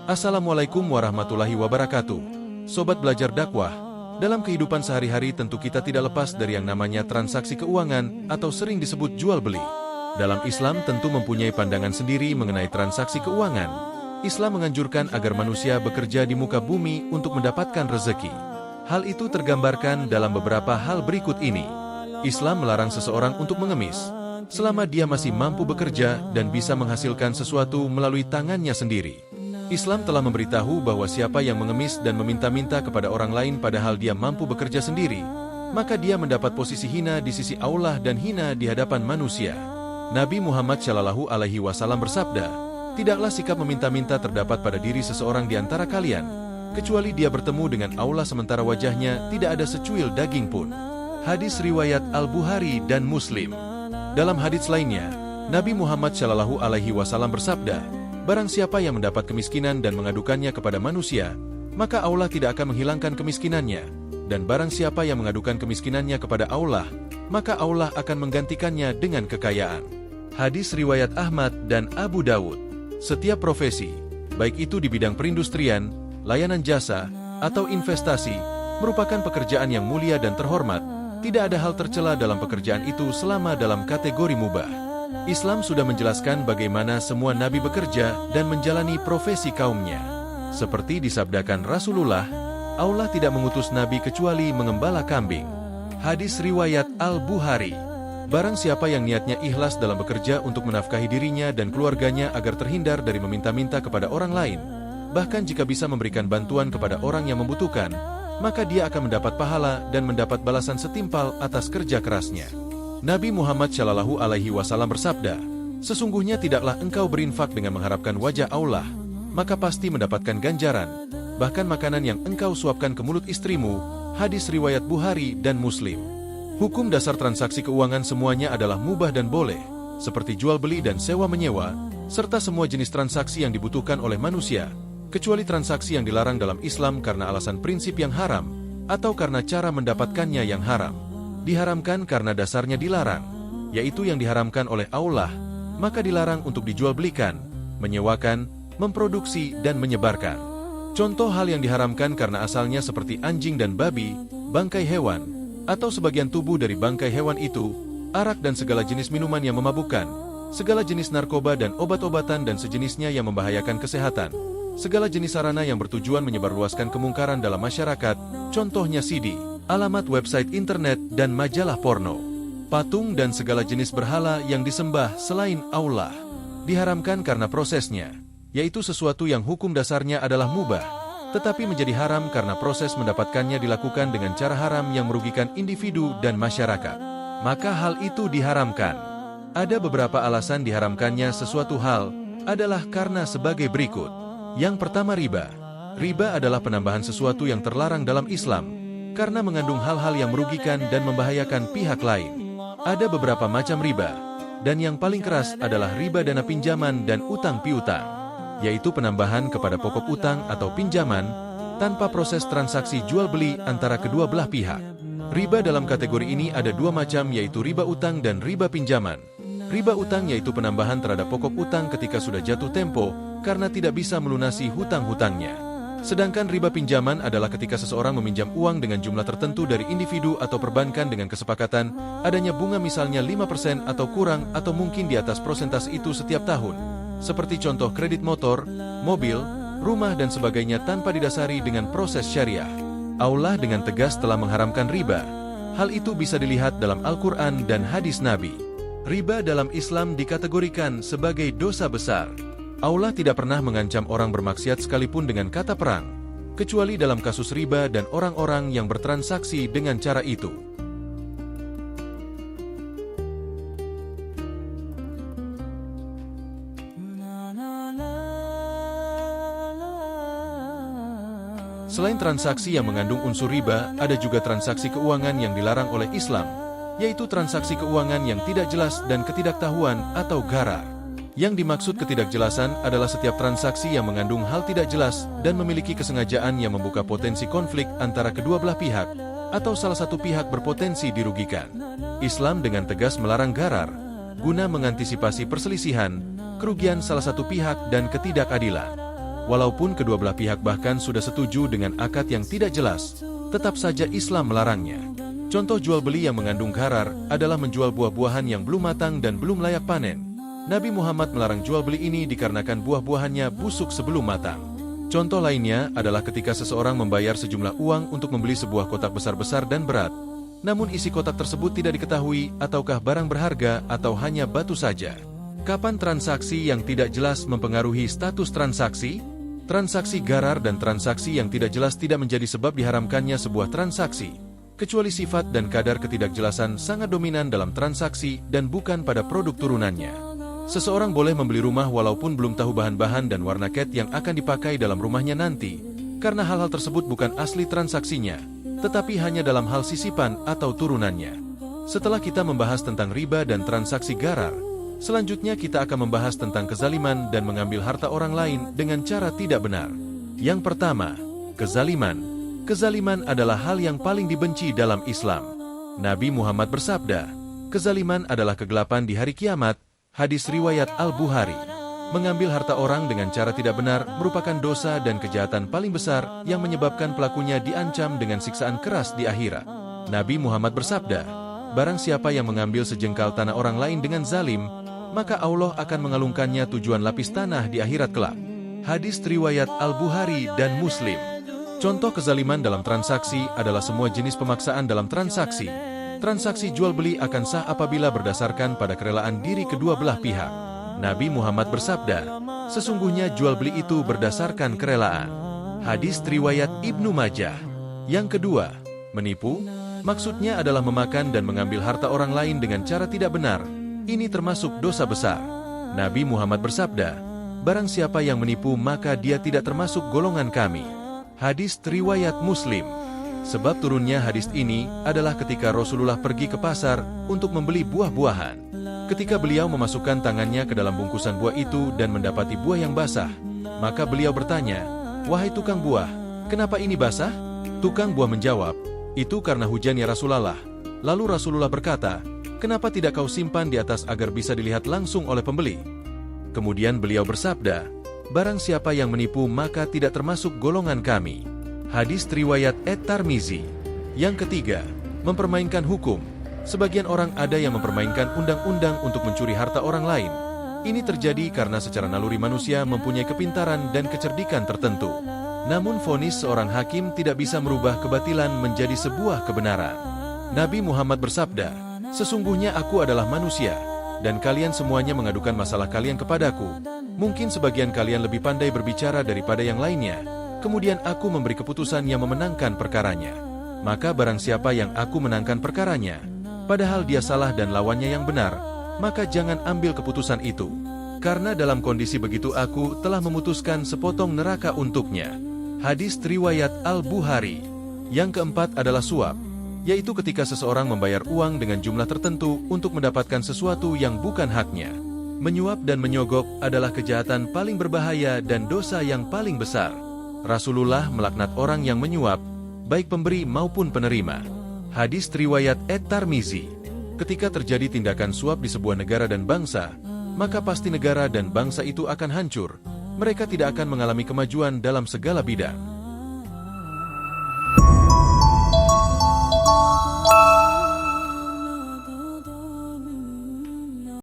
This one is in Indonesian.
Assalamualaikum warahmatullahi wabarakatuh. Sobat belajar dakwah, dalam kehidupan sehari-hari tentu kita tidak lepas dari yang namanya transaksi keuangan atau sering disebut jual beli. Dalam Islam tentu mempunyai pandangan sendiri mengenai transaksi keuangan. Islam menganjurkan agar manusia bekerja di muka bumi untuk mendapatkan rezeki. Hal itu tergambarkan dalam beberapa hal berikut ini. Islam melarang seseorang untuk mengemis, selama dia masih mampu bekerja dan bisa menghasilkan sesuatu melalui tangannya sendiri. Islam telah memberitahu bahwa siapa yang mengemis dan meminta-minta kepada orang lain padahal dia mampu bekerja sendiri, maka dia mendapat posisi hina di sisi Allah dan hina di hadapan manusia. Nabi Muhammad SAW bersabda, "Tidaklah sikap meminta-minta terdapat pada diri seseorang di antara kalian, kecuali dia bertemu dengan Allah sementara wajahnya tidak ada secuil daging pun." Hadis riwayat Al-Bukhari dan Muslim. Dalam hadis lainnya, Nabi Muhammad SAW bersabda, "Barang siapa yang mendapat kemiskinan dan mengadukannya kepada manusia, maka Allah tidak akan menghilangkan kemiskinannya. Dan barang siapa yang mengadukan kemiskinannya kepada Allah, maka Allah akan menggantikannya dengan kekayaan." Hadis riwayat Ahmad dan Abu Dawud. Setiap profesi, baik itu di bidang perindustrian, layanan jasa, atau investasi, merupakan pekerjaan yang mulia dan terhormat. Tidak ada hal tercela dalam pekerjaan itu selama dalam kategori mubah. Islam sudah menjelaskan bagaimana semua nabi bekerja dan menjalani profesi kaumnya. Seperti disabdakan Rasulullah, Allah tidak mengutus nabi kecuali mengembala kambing. Hadis riwayat Al-Bukhari. Barang siapa yang niatnya ikhlas dalam bekerja untuk menafkahi dirinya dan keluarganya agar terhindar dari meminta-minta kepada orang lain, bahkan jika bisa memberikan bantuan kepada orang yang membutuhkan, maka dia akan mendapat pahala dan mendapat balasan setimpal atas kerja kerasnya. Nabi Muhammad SAW bersabda, "Sesungguhnya tidaklah engkau berinfak dengan mengharapkan wajah Allah, maka pasti mendapatkan ganjaran, bahkan makanan yang engkau suapkan ke mulut istrimu." Hadis riwayat Bukhari dan Muslim. Hukum dasar transaksi keuangan semuanya adalah mubah dan boleh, seperti jual beli dan sewa menyewa, serta semua jenis transaksi yang dibutuhkan oleh manusia, kecuali transaksi yang dilarang dalam Islam karena alasan prinsip yang haram, atau karena cara mendapatkannya yang haram. Diharamkan karena dasarnya dilarang, yaitu yang diharamkan oleh Allah, maka dilarang untuk dijual belikan, menyewakan, memproduksi, dan menyebarkan. Contoh hal yang diharamkan karena asalnya seperti anjing dan babi, bangkai hewan, atau sebagian tubuh dari bangkai hewan itu, arak dan segala jenis minuman yang memabukkan, segala jenis narkoba dan obat-obatan dan sejenisnya yang membahayakan kesehatan, segala jenis sarana yang bertujuan menyebarluaskan kemungkaran dalam masyarakat, contohnya CD, alamat website internet, dan majalah porno. Patung dan segala jenis berhala yang disembah selain Allah diharamkan karena prosesnya, yaitu sesuatu yang hukum dasarnya adalah mubah, tetapi menjadi haram karena proses mendapatkannya dilakukan dengan cara haram yang merugikan individu dan masyarakat. Maka hal itu diharamkan. Ada beberapa alasan diharamkannya sesuatu hal adalah karena sebagai berikut. Yang pertama, riba. Riba adalah penambahan sesuatu yang terlarang dalam Islam, karena mengandung hal-hal yang merugikan dan membahayakan pihak lain. Ada beberapa macam riba, dan yang paling keras adalah riba dana pinjaman dan utang piutang, yaitu penambahan kepada pokok utang atau pinjaman, tanpa proses transaksi jual-beli antara kedua belah pihak. Riba dalam kategori ini ada dua macam, yaitu riba utang dan riba pinjaman. Riba utang yaitu penambahan terhadap pokok utang ketika sudah jatuh tempo, karena tidak bisa melunasi hutang-hutangnya. Sedangkan riba pinjaman adalah ketika seseorang meminjam uang dengan jumlah tertentu dari individu atau perbankan dengan kesepakatan adanya bunga misalnya 5% atau kurang atau mungkin di atas persentase itu setiap tahun. Seperti contoh kredit motor, mobil, rumah dan sebagainya tanpa didasari dengan proses syariah. Allah dengan tegas telah mengharamkan riba. Hal itu bisa dilihat dalam Al-Quran dan hadis Nabi. Riba dalam Islam dikategorikan sebagai dosa besar. Allah tidak pernah mengancam orang bermaksiat sekalipun dengan kata perang, kecuali dalam kasus riba dan orang-orang yang bertransaksi dengan cara itu. Selain transaksi yang mengandung unsur riba, ada juga transaksi keuangan yang dilarang oleh Islam, yaitu transaksi keuangan yang tidak jelas dan ketidaktahuan atau gharar. Yang dimaksud ketidakjelasan adalah setiap transaksi yang mengandung hal tidak jelas dan memiliki kesengajaan yang membuka potensi konflik antara kedua belah pihak, atau salah satu pihak berpotensi dirugikan. Islam dengan tegas melarang gharar, guna mengantisipasi perselisihan, kerugian salah satu pihak dan ketidakadilan. Walaupun kedua belah pihak bahkan sudah setuju dengan akad yang tidak jelas, tetap saja Islam melarangnya. Contoh jual beli yang mengandung gharar adalah menjual buah-buahan yang belum matang dan belum layak panen. Nabi Muhammad melarang jual beli ini dikarenakan buah-buahannya busuk sebelum matang. Contoh lainnya adalah ketika seseorang membayar sejumlah uang untuk membeli sebuah kotak besar-besar dan berat, namun isi kotak tersebut tidak diketahui ataukah barang berharga atau hanya batu saja. Kapan transaksi yang tidak jelas mempengaruhi status transaksi? Transaksi gharar dan transaksi yang tidak jelas tidak menjadi sebab diharamkannya sebuah transaksi, kecuali sifat dan kadar ketidakjelasan sangat dominan dalam transaksi dan bukan pada produk turunannya. Seseorang boleh membeli rumah walaupun belum tahu bahan-bahan dan warna cat yang akan dipakai dalam rumahnya nanti, karena hal-hal tersebut bukan asli transaksinya, tetapi hanya dalam hal sisipan atau turunannya. Setelah kita membahas tentang riba dan transaksi gharar, selanjutnya kita akan membahas tentang kezaliman dan mengambil harta orang lain dengan cara tidak benar. Yang pertama, kezaliman. Kezaliman adalah hal yang paling dibenci dalam Islam. Nabi Muhammad bersabda, kezaliman adalah kegelapan di hari kiamat. Hadis riwayat Al-Bukhari. Mengambil harta orang dengan cara tidak benar merupakan dosa dan kejahatan paling besar yang menyebabkan pelakunya diancam dengan siksaan keras di akhirat. Nabi Muhammad bersabda, barang siapa yang mengambil sejengkal tanah orang lain dengan zalim, maka Allah akan mengalungkannya tujuan lapis tanah di akhirat kelak. Hadis riwayat Al-Bukhari dan Muslim. Contoh kezaliman dalam transaksi adalah semua jenis pemaksaan dalam transaksi. Transaksi jual beli akan sah apabila berdasarkan pada kerelaan diri kedua belah pihak. Nabi Muhammad bersabda, sesungguhnya jual beli itu berdasarkan kerelaan. Hadis riwayat Ibnu Majah. Yang kedua, menipu. Maksudnya adalah memakan dan mengambil harta orang lain dengan cara tidak benar. Ini termasuk dosa besar. Nabi Muhammad bersabda, barang siapa yang menipu maka dia tidak termasuk golongan kami. Hadis riwayat Muslim. Sebab turunnya hadis ini adalah ketika Rasulullah pergi ke pasar untuk membeli buah-buahan. Ketika beliau memasukkan tangannya ke dalam bungkusan buah itu dan mendapati buah yang basah, maka beliau bertanya, wahai tukang buah, kenapa ini basah? Tukang buah menjawab, itu karena hujan ya Rasulullah. Lalu Rasulullah berkata, kenapa tidak kau simpan di atas agar bisa dilihat langsung oleh pembeli? Kemudian beliau bersabda, barang siapa yang menipu maka tidak termasuk golongan kami. Hadis riwayat At-Tirmizi. Yang ketiga, mempermainkan hukum. Sebagian orang ada yang mempermainkan undang-undang untuk mencuri harta orang lain. Ini terjadi karena secara naluri manusia mempunyai kepintaran dan kecerdikan tertentu. Namun vonis seorang hakim tidak bisa merubah kebatilan menjadi sebuah kebenaran. Nabi Muhammad bersabda, sesungguhnya aku adalah manusia, dan kalian semuanya mengadukan masalah kalian kepadaku. Mungkin sebagian kalian lebih pandai berbicara daripada yang lainnya. Kemudian aku memberi keputusan yang memenangkan perkaranya. Maka barang siapa yang aku menangkan perkaranya, padahal dia salah dan lawannya yang benar, maka jangan ambil keputusan itu. Karena dalam kondisi begitu aku telah memutuskan sepotong neraka untuknya. Hadis riwayat Al-Bukhari. Yang keempat adalah suap, yaitu ketika seseorang membayar uang dengan jumlah tertentu untuk mendapatkan sesuatu yang bukan haknya. Menyuap dan menyogok adalah kejahatan paling berbahaya dan dosa yang paling besar. Rasulullah melaknat orang yang menyuap, baik pemberi maupun penerima. Hadis riwayat At-Tirmizi. Ketika terjadi tindakan suap di sebuah negara dan bangsa, maka pasti negara dan bangsa itu akan hancur. Mereka tidak akan mengalami kemajuan dalam segala bidang.